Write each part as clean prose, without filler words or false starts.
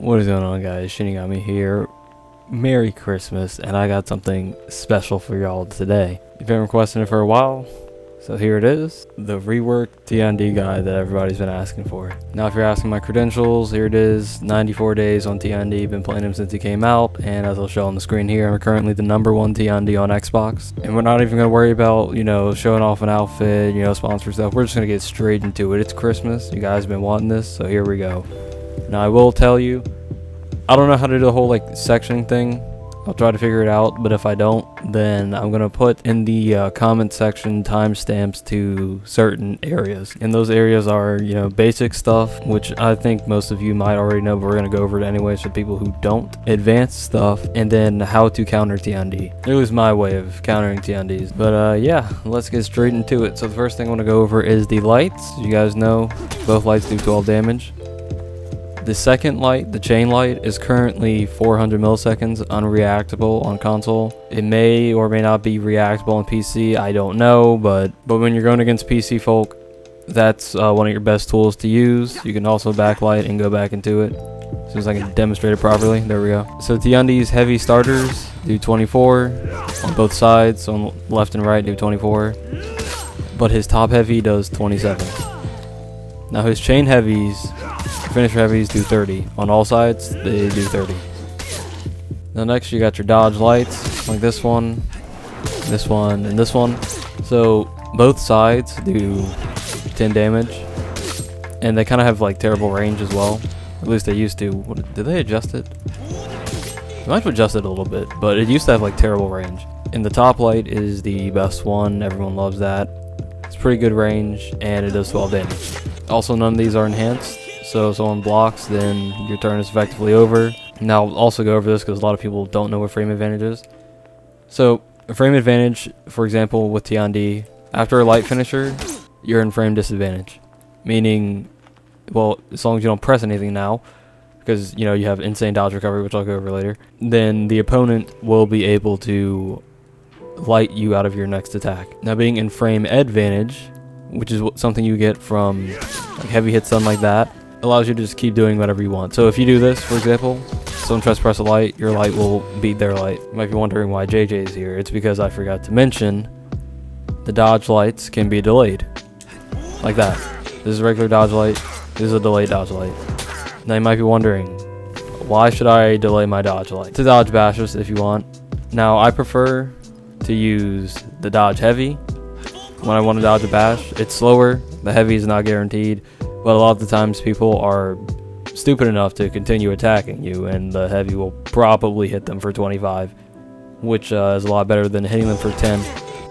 What is going on, guys? Shinigami here. Merry Christmas, and I got something special for y'all today. You've been requesting it for a while, so here it is. The Rework Tiandi guide that everybody's been asking for. Now if you're asking my credentials, here it is. 94 days on Tiandi. Been playing him since he came out, and as I'll show on the screen here, I'm currently the #1 Tiandi on Xbox. And we're not even going to worry about, showing off an outfit, sponsor stuff. We're just going to get straight into it. It's Christmas. You guys have been wanting this, so here we go. Now I will tell you, I don't know how to do the whole section thing. I'll try to figure it out, but if I don't, then I'm gonna put in the comment section timestamps to certain areas, and those areas are basic stuff, which I think most of you might already know, but we're gonna go over it anyways for people who don't. Advanced stuff, and then how to counter Tiandi. It was my way of countering Tiandis, but yeah, let's get straight into it. So the first thing I want to go over is the lights. You guys know both lights do 12 damage. The second light, the chain light, is currently 400 milliseconds, unreactable on console. It may or may not be reactable on PC, I don't know, but when you're going against PC folk, that's one of your best tools to use. You can also backlight and go back into it. As soon as I can demonstrate it properly, there we go. So Tiandi's heavy starters do 24 on both sides, on left and right do 24, but his top heavy does 27. Now his chain heavies, finisher heavies do 30. On all sides, they do 30. Now next you got your dodge lights, like this one, and this one. So both sides do 10 damage, and they kind of have terrible range as well. At least they used to. Did they adjust it? They might have adjusted it a little bit, but it used to have terrible range. And the top light is the best one. Everyone loves that. It's pretty good range, and it does 12 damage. Also, none of these are enhanced. So if someone blocks, then your turn is effectively over. Now I'll also go over this because a lot of people don't know what frame advantage is. So a frame advantage, for example, with Tiandi, after a light finisher, you're in frame disadvantage. Meaning, well, as long as you don't press anything now, because you have insane dodge recovery, which I'll go over later, then the opponent will be able to light you out of your next attack. Now being in frame advantage, which is something you get from heavy hits done like that, allows you to just keep doing whatever you want. So if you do this, for example, someone tries to press a light, your light will beat their light. You might be wondering why JJ is here. It's because I forgot to mention the dodge lights can be delayed. Like that. This is a regular dodge light. This is a delayed dodge light. Now you might be wondering, why should I delay my dodge light? To dodge bashes if you want. Now I prefer to use the dodge heavy when I want to dodge a bash. It's slower. The heavy is not guaranteed. But a lot of the times people are stupid enough to continue attacking you, and the heavy will probably hit them for 25, which is a lot better than hitting them for 10.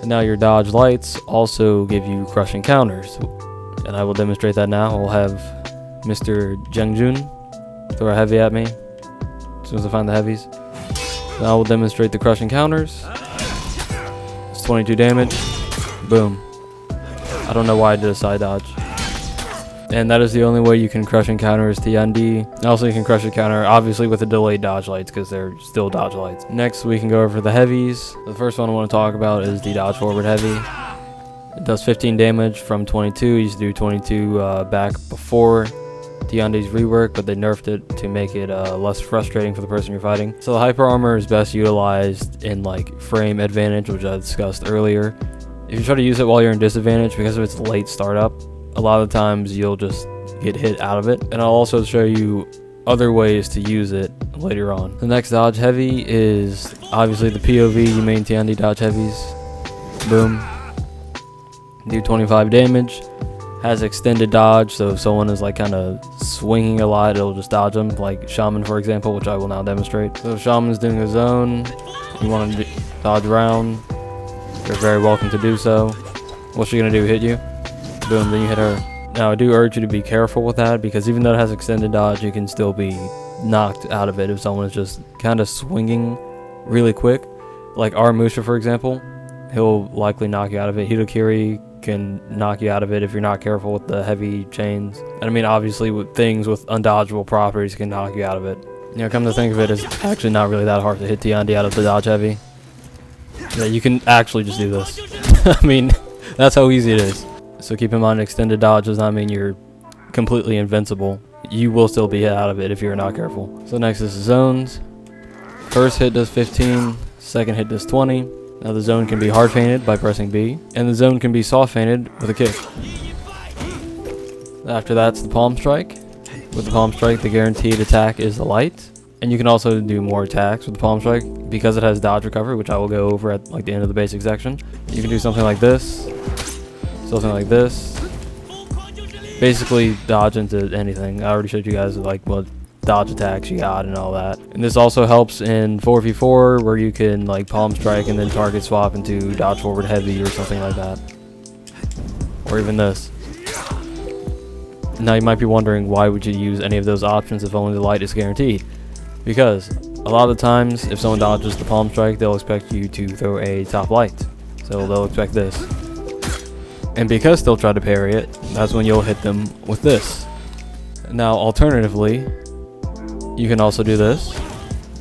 And now your dodge lights also give you crushing counters, and I will demonstrate that now. We'll have Mr. Jengjun throw a heavy at me as soon as I find the heavies. Now I will demonstrate the crushing counters. It's 22 damage. Boom. I don't know why I did a side dodge. And that is the only way you can crush and counter is Tiandi. Also you can crush and counter obviously with the delayed dodge lights because they're still dodge lights. Next we can go over the heavies. The first one I want to talk about is the dodge forward heavy. It does 15 damage from 22. You used to do 22 back before Tiandi's rework, but they nerfed it to make it less frustrating for the person you're fighting. So the hyper armor is best utilized in frame advantage, which I discussed earlier. If you try to use it while you're in disadvantage because of its late startup, a lot of the times you'll just get hit out of it. And I'll also show you other ways to use it later on. The next dodge heavy is obviously the POV, you main Tiandi dodge heavies. Boom. Do 25 damage. Has extended dodge, so if someone is kind of swinging a lot, it'll just dodge them, like Shaman for example, which I will now demonstrate. So if Shaman's doing his own, you want to dodge around, you're very welcome to do so. What's she gonna do, hit you? Boom, then you hit her. Now I do urge you to be careful with that, because even though it has extended dodge, you can still be knocked out of it if someone is just kind of swinging really quick. Like Aramusha for example, he'll likely knock you out of it. Hitokiri can knock you out of it if you're not careful with the heavy chains. And I mean obviously with things with undodgeable properties can knock you out of it. Come to think of it, it's actually not really that hard to hit Tiandi out of the dodge heavy. Yeah, you can actually just do this. I mean, that's how easy it is. So keep in mind, extended dodge does not mean you're completely invincible. you will still be out of it if you're not careful. So next is zones. First hit does 15, second hit does 20. Now the zone can be hard feinted by pressing B, and the zone can be soft feinted with a kick. After that's the palm strike. With the palm strike, the guaranteed attack is the light. And you can also do more attacks with the palm strike because it has dodge recovery, which I will go over at like the end of the basic section. You can do something like this, something like this. Basically dodge into anything. I already showed you guys like what dodge attacks you got and all that. And this also helps in 4v4 where you can like palm strike and then target swap into dodge forward heavy or something like that. Or even this. Now you might be wondering, why would you use any of those options if only the light is guaranteed? Because a lot of the times if someone dodges the palm strike, they'll expect you to throw a top light. So they'll expect this. And because they'll try to parry it, that's when you'll hit them with this. Now alternatively, you can also do this,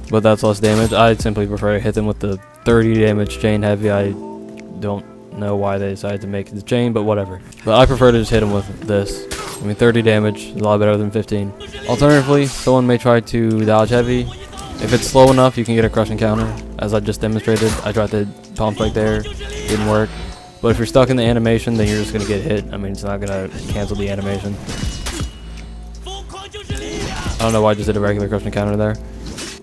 but that's less damage. I'd simply prefer to hit them with the 30 damage chain heavy. I don't know why they decided to make it the chain, but whatever. But I prefer to just hit them with this. I mean, 30 damage is a lot better than 15. Alternatively, someone may try to dodge heavy. If it's slow enough, you can get a crushing counter. As I just demonstrated, I tried to palm strike there, didn't work. But if you're stuck in the animation, then you're just going to get hit. I mean, it's not going to cancel the animation. I don't know why I just did a regular crushing counter there.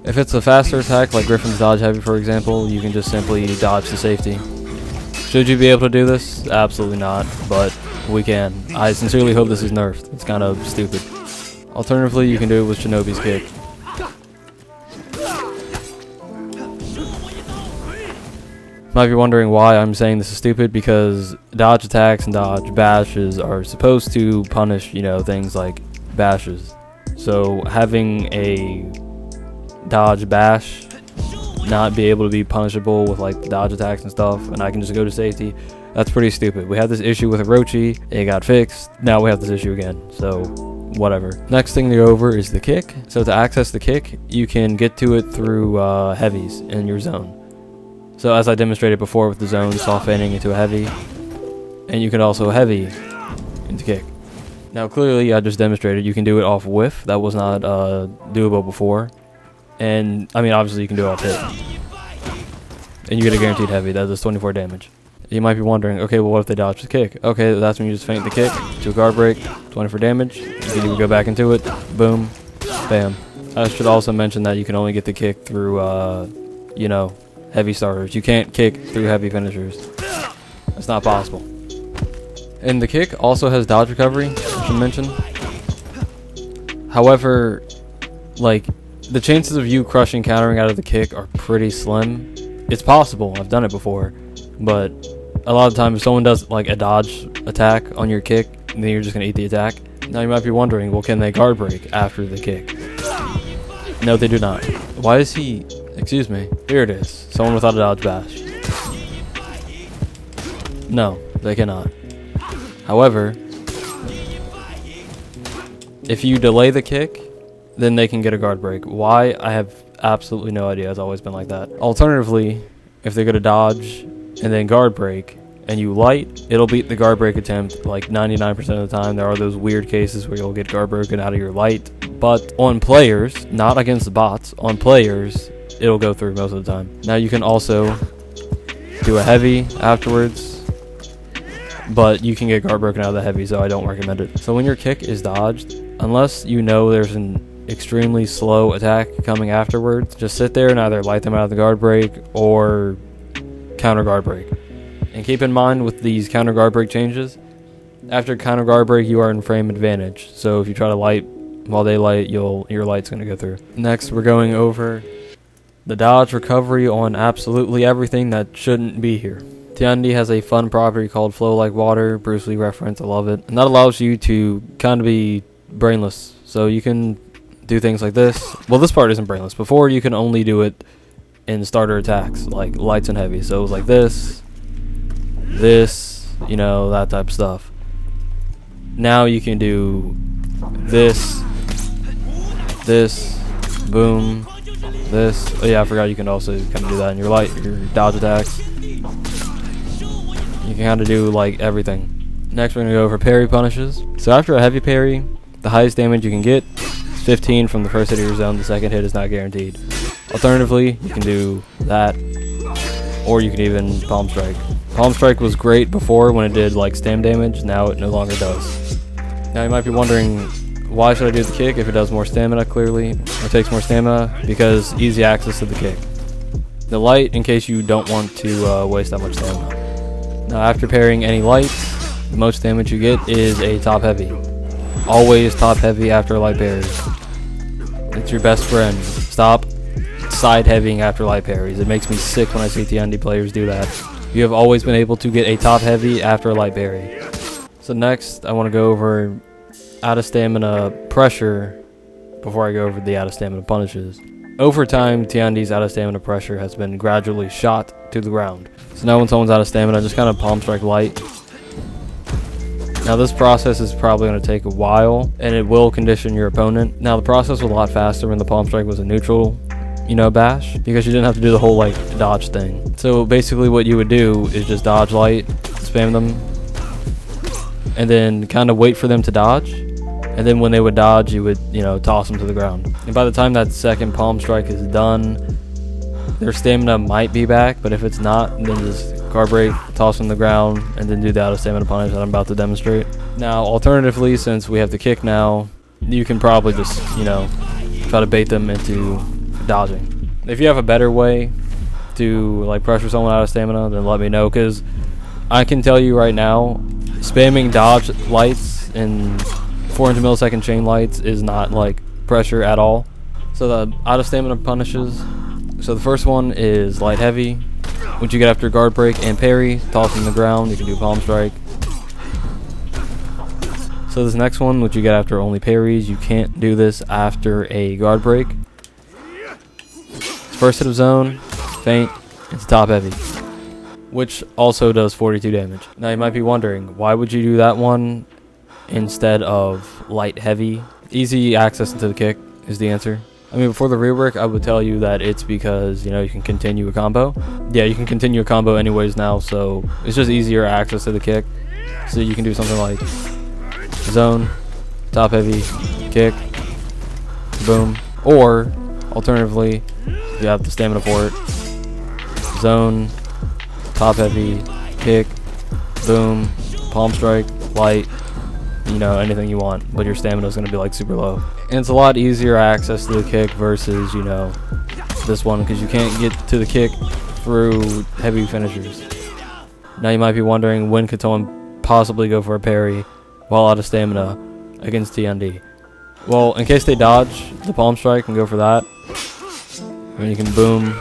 If it's a faster attack, like Griffin's dodge heavy for example, you can just simply dodge to safety. Should you be able to do this? Absolutely not, but we can. I sincerely hope this is nerfed. It's kind of stupid. Alternatively, you can do it with Shinobi's kick. Might be wondering why I'm saying this is stupid, because dodge attacks and dodge bashes are supposed to punish, you know, things like bashes. So having a dodge bash not be able to be punishable with like the dodge attacks and stuff, and I can just go to safety, that's pretty stupid. We had this issue with Orochi, it got fixed, now we have this issue again, so whatever. Next thing to go over is the kick. So to access the kick, you can get to it through heavies in your zone. So as I demonstrated before with the zone, soft feinting into a heavy, and you can also heavy into kick. Now clearly I just demonstrated you can do it off whiff. That was not doable before. And I mean, obviously you can do it off hit. And you get a guaranteed heavy, that does 24 damage. You might be wondering, okay, well what if they dodge the kick? Okay, that's when you just feint the kick to a guard break, 24 damage. You can even go back into it, boom, bam. I should also mention that you can only get the kick through, you know, heavy starters. You can't kick through heavy finishers. That's not possible. And the kick also has dodge recovery, I should mention. However, like, the chances of you crushing countering out of the kick are pretty slim. It's possible, I've done it before, but a lot of times if someone does like a dodge attack on your kick, then you're just going to eat the attack. Now you might be wondering, well, can they guard break after the kick? No, they do not. Why is he... Excuse me. Here it is. Someone without a dodge bash. No, they cannot. However, if you delay the kick, then they can get a guard break. Why? I have absolutely no idea. It's always been like that. Alternatively, if they go to dodge and then guard break and you light, it'll beat the guard break attempt like 99% of the time. There are those weird cases where you'll get guard broken out of your light. But on players, not against the bots, on players, it'll go through most of the time. Now you can also do a heavy afterwards, but you can get guard broken out of the heavy, so I don't recommend it. So when your kick is dodged, unless you know there's an extremely slow attack coming afterwards, just sit there and either light them out of the guard break or counter guard break. And keep in mind with these counter guard break changes, after counter guard break you are in frame advantage. So if you try to light while they light, your light's going to go through. Next we're going over the dodge recovery on absolutely everything that shouldn't be here. Tiandi has a fun property called Flow Like Water, Bruce Lee reference, I love it. And that allows you to kind of be brainless. So you can do things like this. Well, this part isn't brainless. Before, you can only do it in starter attacks, like lights and heavy. So it was like this, you know, that type of stuff. Now you can do this, boom, this. Oh yeah, I forgot you can also kind of do that in your your dodge attacks. You can kind of do like everything. Next we're going to go over parry punishes. So after a heavy parry, the highest damage you can get 15 from the first hit of your zone. The second hit is not guaranteed. Alternatively, you can do that, or you can even Palm Strike. Palm Strike was great before when it did like stam damage. Now it no longer does. Now you might be wondering, why should I do the kick if it does more stamina? Clearly, it takes more stamina because easy access to the kick. The light, in case you don't want to waste that much stamina. Now after parrying any lights, the most damage you get is a top heavy. Always top heavy after light parries. It's your best friend. Stop side heavying after light parries. It makes me sick when I see Tiandi players do that. You have always been able to get a top heavy after a light parry. So next, I want to go over out of stamina pressure before I go over the out of stamina punishes. Over time, Tiandi's out of stamina pressure has been gradually shot to the ground. So now when someone's out of stamina, just kind of palm strike light. Now this process is probably going to take a while, and it will condition your opponent. Now the process was a lot faster when the palm strike was a neutral, bash, because you didn't have to do the whole like dodge thing. So basically what you would do is just dodge light, spam them, and then kind of wait for them to dodge. And then when they would dodge, you would, toss them to the ground. And by the time that second palm strike is done, their stamina might be back, but if it's not, then just guard break, toss them to the ground, and then do the out of stamina punish that I'm about to demonstrate. Now, alternatively, since we have the kick now, you can probably just, try to bait them into dodging. If you have a better way to like pressure someone out of stamina, then let me know, because I can tell you right now, spamming dodge lights and 400 millisecond chain lights is not like pressure at all. So the out of stamina punishes. So the first one is light heavy, which you get after guard break and parry, toss them to the ground. You can do palm strike. So this next one, which you get after only parries, you can't do this after a guard break. First hit of zone, feint, it's top heavy, which also does 42 damage. Now you might be wondering, why would you do that one instead of light heavy? Easy access to the kick is the answer. I mean, before the rework, I would tell you that it's because, you can continue a combo. Yeah, you can continue a combo anyways now, so it's just easier access to the kick. So you can do something like zone, top heavy, kick, boom. Or, alternatively, you have the stamina for it. Zone, top heavy, kick, boom, palm strike, light, anything you want, but your stamina is going to be like super low. And it's a lot easier access to the kick versus, this one, because you can't get to the kick through heavy finishers. Now you might be wondering, when could someone possibly go for a parry while out of stamina against Tiandi? Well, in case they dodge the palm strike and go for that, and you can boom,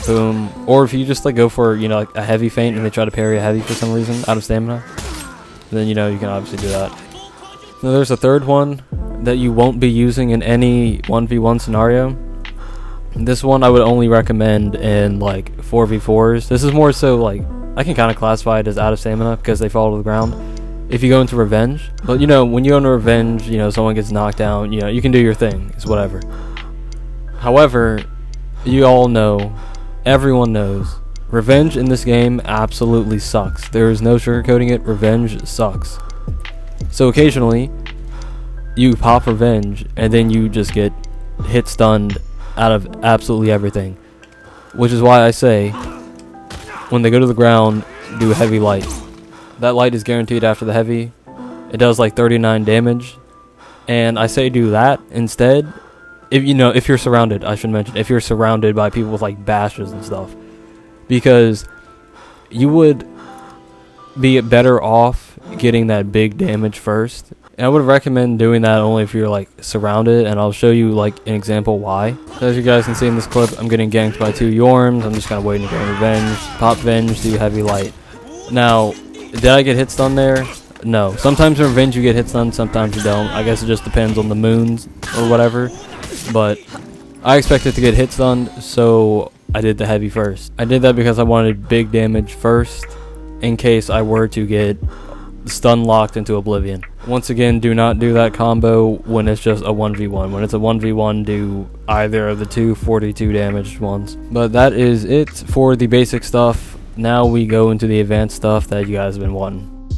boom, or if you just like go for like a heavy feint and they try to parry a heavy for some reason out of stamina, then you can obviously do that. Now there's a third one that you won't be using in any 1v1 scenario. This one I would only recommend in like 4v4s. This is more so like, I can kind of classify it as out of stamina because they fall to the ground if you go into revenge. But when you go into revenge, someone gets knocked down, you can do your thing, it's whatever. However, you all know, everyone knows, revenge in this game absolutely sucks. There is no sugarcoating it, revenge sucks. So occasionally, you pop revenge, and then you just get hit stunned out of absolutely everything. Which is why I say, when they go to the ground, do a heavy light. That light is guaranteed after the heavy. It does like 39 damage. And I say do that instead. If you're surrounded, I should mention, if you're surrounded by people with like bashes and stuff. Because you would be better off getting that big damage first. And I would recommend doing that only if you're like surrounded, and I'll show you like an example why. So as you guys can see in this clip, I'm getting ganked by 2 Yorms. I'm just kind of waiting to get revenge. Pop venge, do heavy light. Now, did I get hit stun there? No. Sometimes in revenge you get hit stun, sometimes you don't. I guess it just depends on the moons or whatever. But I expected to get hit stunned, so I did the heavy first. I did that because I wanted big damage first in case I were to get stun locked into oblivion. Once again, do not do that combo when it's just a 1v1. When it's a 1v1, do either of the two 42 damaged ones. But that is it for the basic stuff. Now we go into the advanced stuff that you guys have been wanting.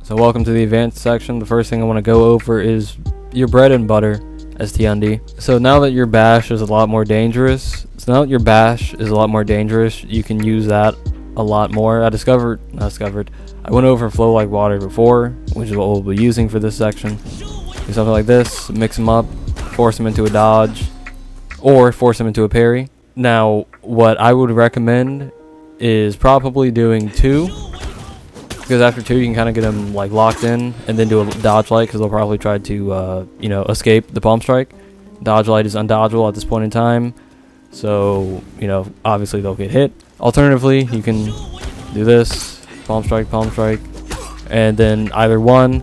So welcome to the advanced section. The first thing I want to go over is your bread and butter. as Tiandi. So now that your bash is a lot more dangerous, you can use that a lot more. I went over flow like water before, which is what we'll be using for this section. Do something like this, mix them up, force them into a dodge, or force them into a parry. Now, what I would recommend is probably doing 2, because after 2 you can kind of get them like locked in, and then do a dodge light, because they'll probably try to escape the palm strike. Dodge light is undodgeable at this point in time, so obviously they'll get hit. Alternatively, you can do this, palm strike, and then either one,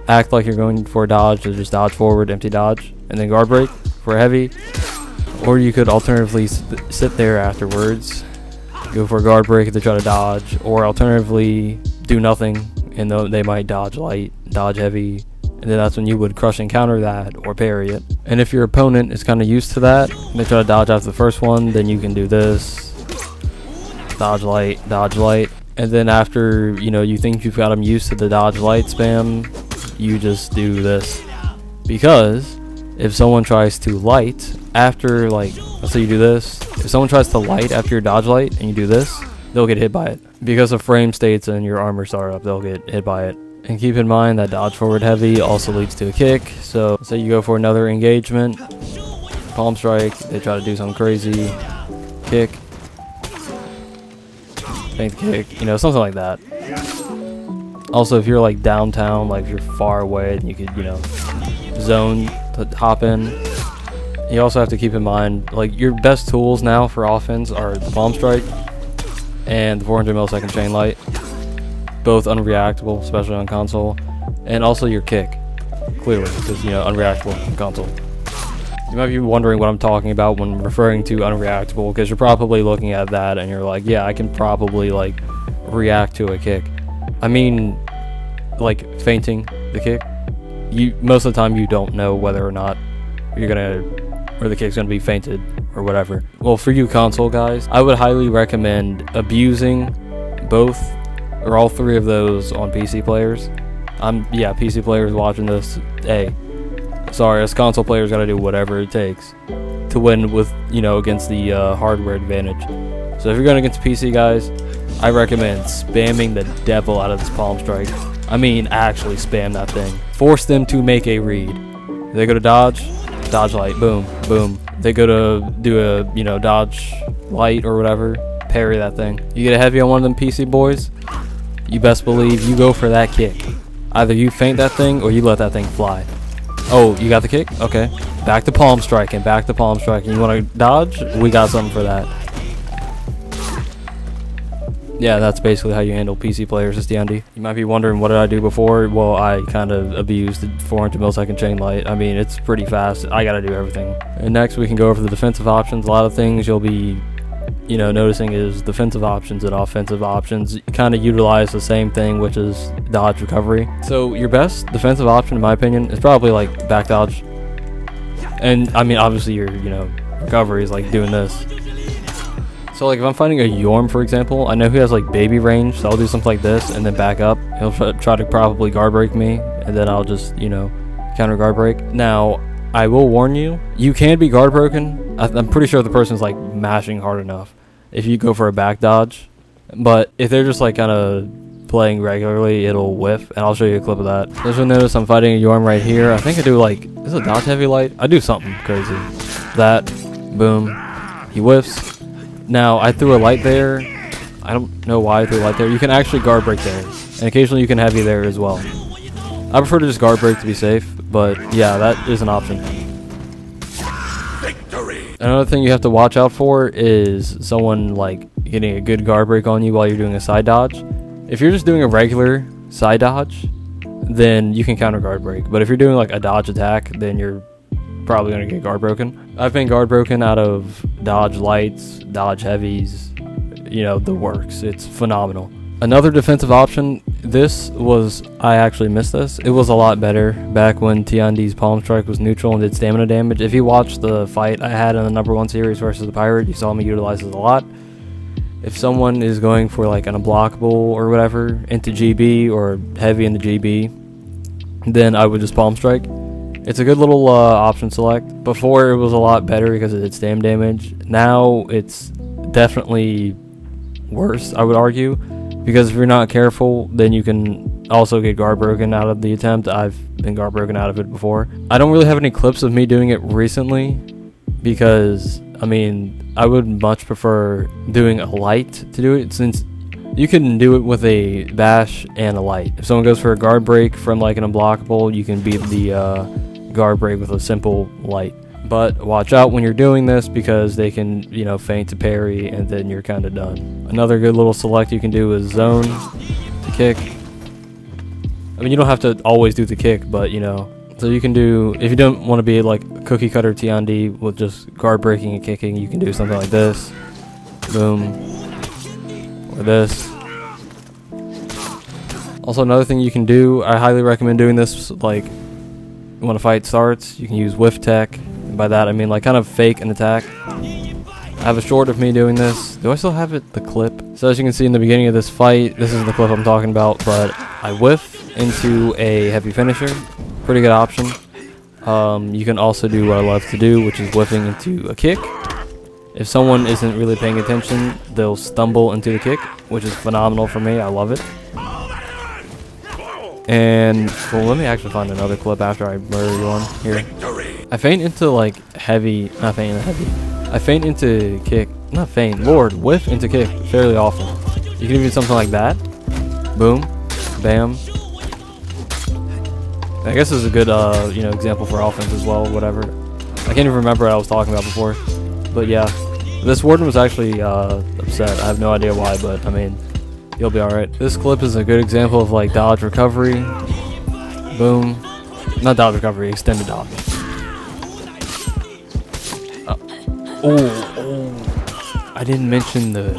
act like you're going for a dodge, or just dodge forward, empty dodge, and then guard break for a heavy. Or you could alternatively sit there afterwards, go for a guard break if they try to dodge, or alternatively do nothing and they might dodge light, dodge heavy, and then that's when you would crush and counter that or parry it. And if your opponent is kind of used to that, and they try to dodge after the first one, then you can do this, dodge light, and then after you think you've got them used to the dodge light spam, you just do this. Because if someone tries to light after, like, let's say you do this, if someone tries to light after your dodge light and you do this, they'll get hit by it. Because of frame states and your armor startup, they'll get hit by it. And keep in mind that dodge forward heavy also leads to a kick. So say you go for another engagement, palm strike, they try to do something crazy, kick, feint kick, something like that. Also, if you're like downtown, like if you're far away, then you could zone to hop in. You also have to keep in mind, like, your best tools now for offense are the palm strike and the 400 millisecond chain light, both unreactable, especially on console, and also your kick, clearly, because unreactable on console. You might be wondering what I'm talking about when referring to unreactable, because you're probably looking at that and you're like, yeah, I can probably like react to a kick. I mean, like feinting the kick. Most of the time you don't know whether or not the kick's gonna be feinted or whatever. Well, for you console guys, I would highly recommend abusing both or all 3 of those on PC players. PC players watching this, hey, sorry, us console players gotta do whatever it takes to win with against the hardware advantage. So if you're going against PC guys, I recommend spamming the devil out of this palm strike. I mean, actually spam that thing. Force them to make a read. They go to dodge light, boom, boom. They go to do a, dodge light or whatever, parry that thing. You get a heavy on one of them PC boys, you best believe you go for that kick. Either you feint that thing or you let that thing fly. Oh, you got the kick? Okay. Back to palm striking, You want to dodge? We got something for that. Yeah, that's basically how you handle PC players as Tiandi. You might be wondering, what did I do before? Well, I kind of abused the 400 millisecond chain light. I mean, it's pretty fast. I gotta do everything. And next we can go over the defensive options. A lot of things you'll be, noticing is defensive options and offensive options kind of utilize the same thing, which is dodge recovery. So your best defensive option, in my opinion, is probably like back dodge. And I mean, obviously your, recovery is like doing this. So like if I'm fighting a Yorm, for example, I know he has like baby range, so I'll do something like this and then back up. He'll try to probably guard break me, and then I'll just, counter guard break. Now, I will warn you, you can be guard broken. I'm pretty sure the person's like mashing hard enough if you go for a back dodge. But if they're just like kind of playing regularly, it'll whiff, and I'll show you a clip of that. As you'll notice, I'm fighting a Yorm right here. I think I do like, is it dodge heavy light? I do something crazy. That, boom, he whiffs. Now, I threw a light there. I don't know why I threw a light there. You can actually guard break there, and occasionally you can heavy there as well. I prefer to just guard break to be safe, but yeah, that is an option. Victory. Another thing you have to watch out for is someone like getting a good guard break on you while you're doing a side dodge. If you're just doing a regular side dodge, then you can counter guard break. But if you're doing like a dodge attack, then you're probably going to get guard broken. I've been guard broken out of dodge lights, dodge heavies, the works. It's phenomenal. Another defensive option, I actually missed this. It was a lot better back when Tiandi's palm strike was neutral and did stamina damage. If you watched the fight I had in the number 1 series versus the Pirate, you saw me utilize it a lot. If someone is going for like an unblockable or whatever into GB or heavy into GB, then I would just palm strike. It's a good little option select. Before it was a lot better because it did stam damage. Now it's definitely worse, I would argue, because if you're not careful, then you can also get guard broken out of the attempt. I've been guard broken out of it before. I don't really have any clips of me doing it recently because, I mean, I would much prefer doing a light to do it, since you can do it with a bash and a light. If someone goes for a guard break from like an unblockable, you can beat the guard break with a simple light. But watch out when you're doing this, because they can, you know, feint to parry and then you're kind of done. Another good little select you can do is zone to kick. I mean, you don't have to always do the kick, but you know, so you can do, if you don't want to be like cookie cutter Tiandi with just guard breaking and kicking, you can do something like this. Boom. Or this. Also, another thing you can do, I highly recommend doing this like when a fight starts, you can use whiff tech. And by that I mean like kind of fake an attack. I have a short of me doing this. Do I still have it, the clip? So as you can see in the beginning of this fight, this is the clip I'm talking about, but I whiff into a heavy finisher. Pretty good option. You can also do what I love to do, which is whiffing into a kick. If someone isn't really paying attention, they'll stumble into the kick, which is phenomenal for me. I love it. And, well, let me actually find another clip after I murder one here. I feint into, like, heavy, not feint into heavy. I feint into kick, not feint, lord, whiff into kick fairly often. You can even do something like that. Boom. Bam. I guess this is a good, you know, example for offense as well, whatever. I can't even remember what I was talking about before. But yeah, this warden was actually upset. I have no idea why, but I mean, you'll be alright. This clip is a good example of like dodge recovery. Boom. Not dodge recovery, extended dodge. Oh, I didn't mention the,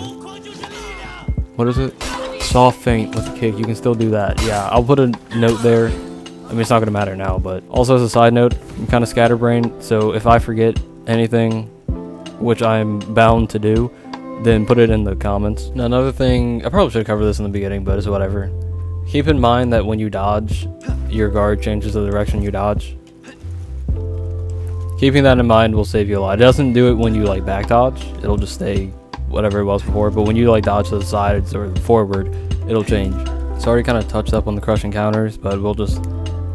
what is it? Soft feint with the kick. You can still do that. Yeah, I'll put a note there. I mean, it's not going to matter now, but also as a side note, I'm kind of scatterbrained, so if I forget anything, which I'm bound to do, then put it in the comments. Now, another thing, I probably should have covered this in the beginning, but it's whatever. Keep in mind that when you dodge, your guard changes the direction you dodge. Keeping that in mind will save you a lot. It doesn't do it when you like back dodge, it'll just stay whatever it was before, but when you like dodge to the sides or forward, it'll change. It's already kind of touched up on the crushing counters, but we'll just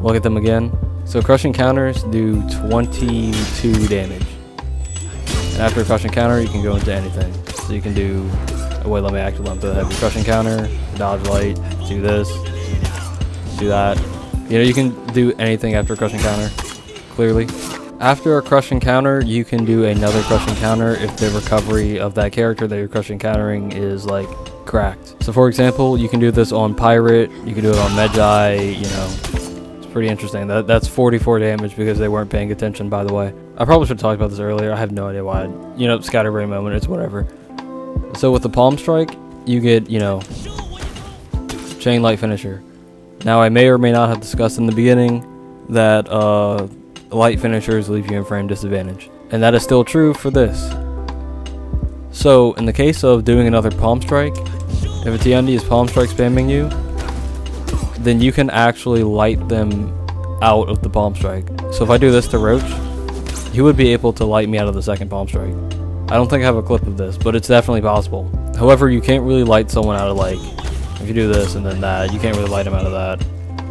look at them again. So crushing counters do 22 damage. And after a crushing counter, you can go into anything. So you can do, wait, let me actually lump the heavy crushing counter, dodge light, do this, do that. You know, you can do anything after a crushing counter, clearly. After a crushing counter, you can do another crushing counter if the recovery of that character that you're crushing countering is like cracked. So for example, you can do this on Pirate, you can do it on Medjai, you know. It's pretty interesting. That's 44 damage because they weren't paying attention, by the way. I probably should have talked about this earlier. I have no idea why. You know, scatterbrain moment, it's whatever. So with the palm strike, you get, you know, chain light finisher. Now I may or may not have discussed in the beginning that light finishers leave you in frame disadvantage. And that is still true for this. So in the case of doing another palm strike, if a Tiandi is palm strike spamming you, then you can actually light them out of the palm strike. So if I do this to Roach, he would be able to light me out of the second palm strike. I don't think I have a clip of this, but it's definitely possible. However, you can't really light someone out of, like, if you do this and then that, you can't really light them out of that.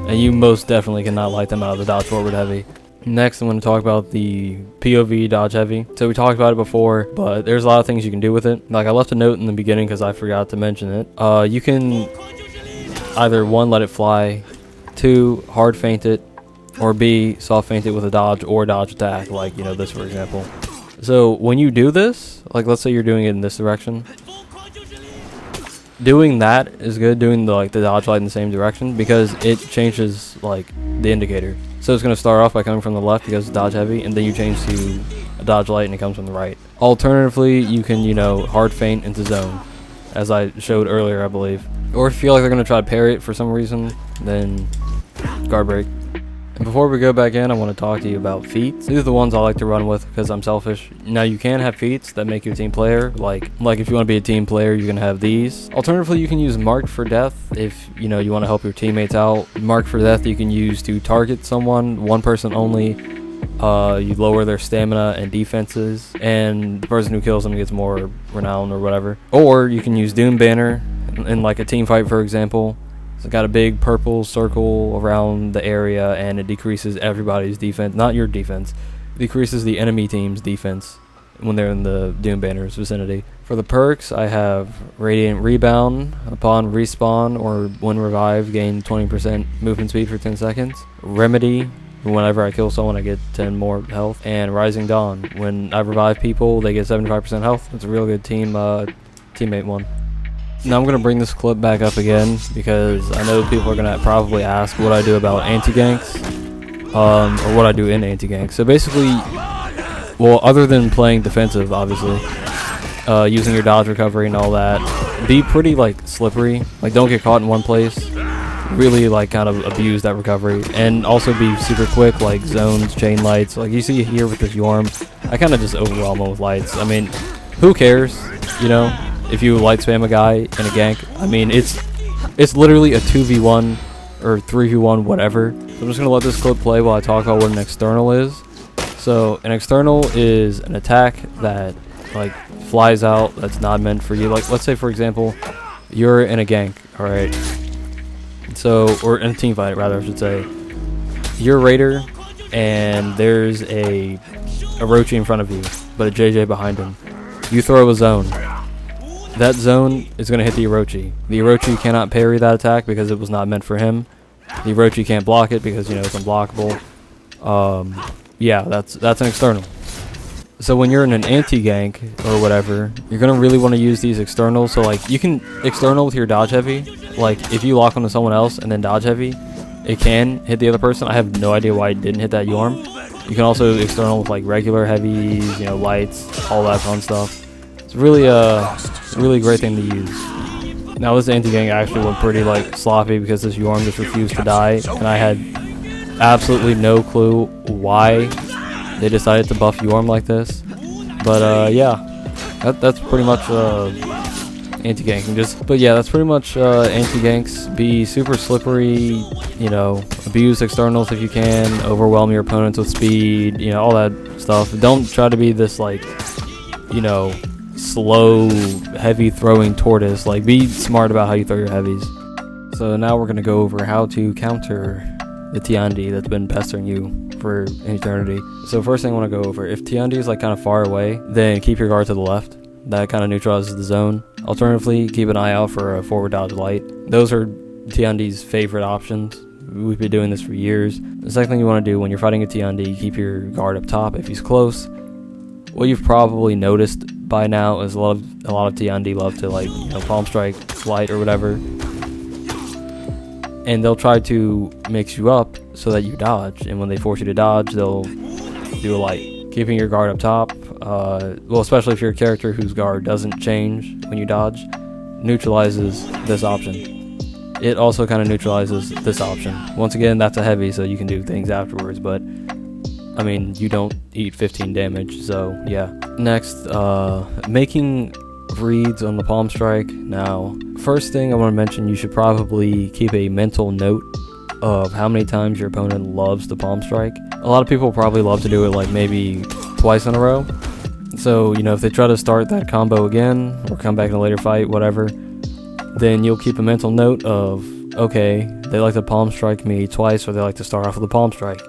And you most definitely cannot light them out of the dodge forward heavy. Next, I'm going to talk about the POV dodge heavy. So we talked about it before, but there's a lot of things you can do with it. Like, I left a note in the beginning because I forgot to mention it. You can either 1, let it fly, 2, hard feint it, or B, soft feint it with a dodge or dodge attack, like, you know, this for example. So when you do this, like let's say you're doing it in this direction, doing that is good, doing the dodge light in the same direction, because it changes like the indicator. So it's going to start off by coming from the left because it's dodge heavy, and then you change to a dodge light and it comes from the right. Alternatively, you can, you know, hard feint into zone, as I showed earlier, I believe. Or if you feel like they're going to try to parry it for some reason, then guard break. And before we go back in, I want to talk to you about feats. These are the ones I like to run with because I'm selfish. Now you can have feats that make you a team player. Like if you want to be a team player, you can have these. Alternatively, you can use Mark for Death if you want to help your teammates out. Mark for Death you can use to target someone, one person only. You lower their stamina and defenses, and the person who kills them gets more renown or whatever. Or you can use Doom Banner in like a team fight, for example. It's got a big purple circle around the area, and it decreases everybody's defense, not your defense. It decreases the enemy team's defense when they're in the Doom Banner's vicinity. For the perks, I have Radiant Rebound. Upon respawn or when revived, gain 20% movement speed for 10 seconds. Remedy. Whenever I kill someone, I get 10 more health. And Rising Dawn. When I revive people, they get 75% health. It's a real good teammate one. Now I'm going to bring this clip back up again because I know people are going to probably ask what I do about anti-ganks, or what I do in anti-ganks. So basically, well, other than playing defensive, obviously, using your dodge recovery and all that, be pretty slippery. Don't get caught in one place. Really kind of abuse that recovery, and also be super quick, like zones, chain lights. Like you see here with this Yorm, I kind of just overwhelm him with lights. I mean, who cares, if you light spam a guy in a gank? I mean, it's literally a 2v1 or 3v1, whatever. So I'm just gonna let this clip play while I talk about what an external is. So an external is an attack that flies out, that's not meant for you. Let's say for example, you're in a gank, all right? So, or in a team fight rather, I should say. You're a Raider, and there's a Orochi in front of you, but a JJ behind him. You throw a zone. That zone is going to hit the Orochi. The Orochi cannot parry that attack because it was not meant for him. The Orochi can't block it because, it's unblockable. Yeah, that's an external. So when you're in an anti-gank or whatever, you're going to really want to use these externals. So you can external with your dodge heavy. If you lock onto someone else and then dodge heavy, it can hit the other person. I have no idea why it didn't hit that Yorm. You can also external with regular heavies, lights, all that fun stuff. It's really a really great thing to use. Now this anti-gank actually went pretty sloppy because this Yorm just refused to die, and I had absolutely no clue why they decided to buff Yorm like this. But yeah, that's pretty much anti-ganking. But yeah, that's pretty much anti-ganks. Be super slippery, abuse externals if you can, overwhelm your opponents with speed, all that stuff. Don't try to be this slow, heavy throwing tortoise. Be smart about how you throw your heavies. So now we're gonna go over how to counter the Tiandi that's been pestering you for an eternity. So first thing I want to go over, if Tiandi is kind of far away, then keep your guard to the left. That kind of neutralizes the zone. Alternatively, keep an eye out for a forward dodge light. Those are Tiandi's favorite options. We've been doing this for years. The second thing you want to do when you're fighting a Tiandi, keep your guard up top if he's close. What you've probably noticed by now is a lot of Tiandi love to palm strike, light, or whatever. And they'll try to mix you up so that you dodge. And when they force you to dodge, they'll do a light. Keeping your guard up top, well, especially if you're a character whose guard doesn't change when you dodge, neutralizes this option. It also kind of neutralizes this option. Once again, that's a heavy, so you can do things afterwards, but I mean, you don't eat 15 damage, so yeah. Next, making reads on the palm strike. Now, first thing I want to mention, you should probably keep a mental note of how many times your opponent loves the palm strike. A lot of people probably love to do it maybe twice in a row. So, if they try to start that combo again or come back in a later fight, whatever, then you'll keep a mental note of, okay, they like to palm strike me twice, or they like to start off with a palm strike.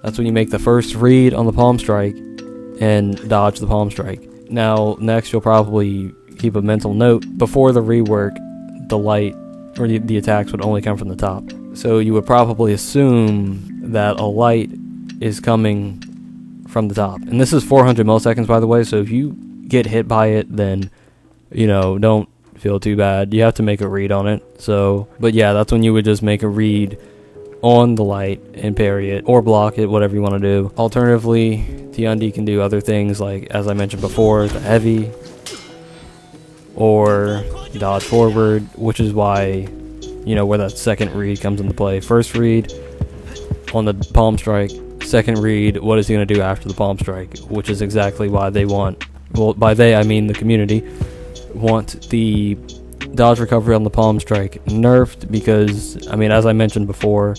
That's when you make the first read on the palm strike and dodge the palm strike. Now, next you'll probably keep a mental note before the rework, the light or the attacks would only come from the top. So you would probably assume that a light is coming from the top. And this is 400 milliseconds, by the way, so if you get hit by it, then, don't feel too bad. You have to make a read on it. So, but yeah, that's when you would just make a read on the light and parry it or block it, whatever you want to do. Alternatively, Tiandi can do other things as I mentioned before, the heavy or dodge forward, which is why, where that second read comes into play. First read on the palm strike. Second read, what is he going to do after the palm strike, which is exactly why they want, well, by they I mean the community, want the dodge recovery on the palm strike nerfed, because, I mean, as I mentioned before,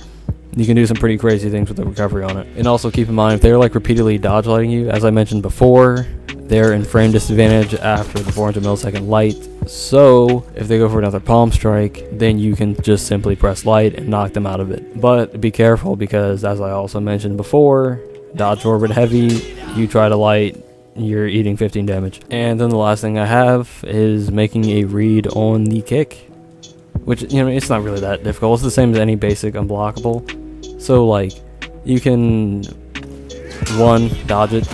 you can do some pretty crazy things with the recovery on it. And also keep in mind, if they're like repeatedly dodge lighting you, as I mentioned before, they're in frame disadvantage after the 400 millisecond light. So if they go for another palm strike, then you can just simply press light and knock them out of it. But be careful, because as I also mentioned before, dodge orbit heavy, you try to light, you're eating 15 damage. And then the last thing I have is making a read on the kick, which, you know, it's not really that difficult. It's the same as any basic unblockable. So like, you can dodge it.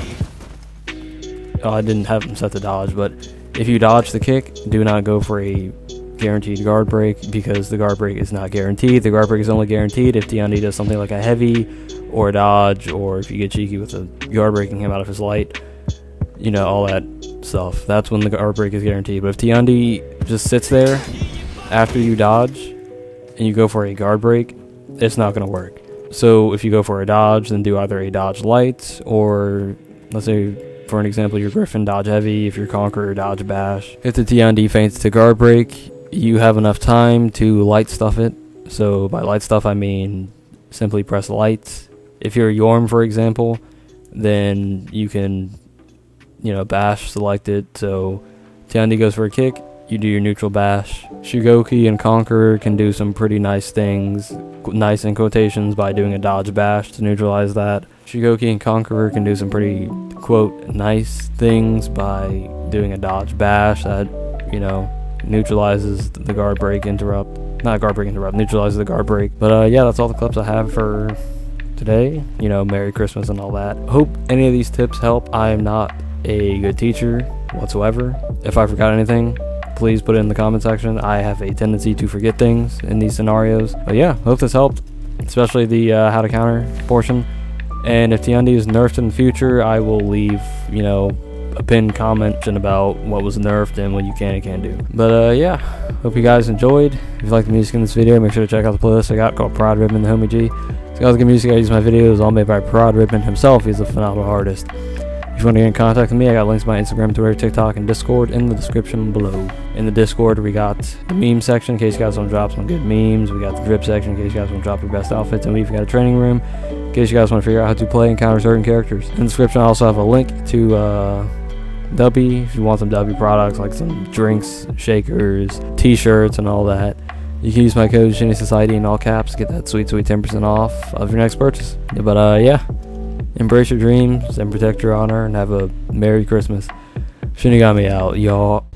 Oh, I didn't have them set to dodge, but if you dodge the kick, do not go for a guaranteed guard break, because the guard break is not guaranteed. The guard break is only guaranteed if Tiandi does something like a heavy or a dodge, or if you get cheeky with a guard breaking him out of his light, you know, all that stuff. That's when the guard break is guaranteed. But if Tiandi just sits there after you dodge and you go for a guard break, it's not going to work. So if you go for a dodge, then do either a dodge light, or let's say, for an example, your Griffin dodge heavy, if your Conqueror dodge bash. If the Tiandi feints to guard break, you have enough time to light stuff it. So by light stuff, I mean simply press light. If you're Yorm, for example, then you can, you know, bash selected. So Tiandi goes for a kick, you do your neutral bash. Shugoki and Conqueror can do some pretty nice things, nice in quotations, by doing a dodge bash to neutralize that. Shugoki and Conqueror can do some pretty, quote, nice things by doing a dodge bash that, you know, neutralizes the guard break interrupt. Not guard break interrupt, neutralizes the guard break. But yeah, that's all the clips I have for today. You know, Merry Christmas and all that. Hope any of these tips help. I am not a good teacher whatsoever. If I forgot anything, please put it in the comment section. I have a tendency to forget things in these scenarios. But yeah, hope this helped, especially the how to counter portion. And if Tiandi is nerfed in the future, I will leave, you know, a pinned comment about what was nerfed and what you can and can't do. But yeah, hope you guys enjoyed. If you like the music in this video, make sure to check out the playlist I got called Prod Riddiman, the Homie G. It's got all the good music I use in my videos, all made by Prod Riddiman himself. He's a phenomenal artist. If you want to get in contact with me, I got links to my Instagram, Twitter, TikTok, and Discord in the description below. In the Discord, we got the meme section in case you guys want to drop some good memes. We got the drip section in case you guys want to drop your best outfits. And we've got a training room in case you guys want to figure out how to play and counter certain characters. In the description, I also have a link to W if you want some W products, like some drinks, shakers, t-shirts, and all that. You can use my code SHINISOCIETY in all caps to get that sweet 10% off of your next purchase. But yeah. Embrace your dreams and protect your honor, and have a Merry Christmas. Shinigami out, y'all.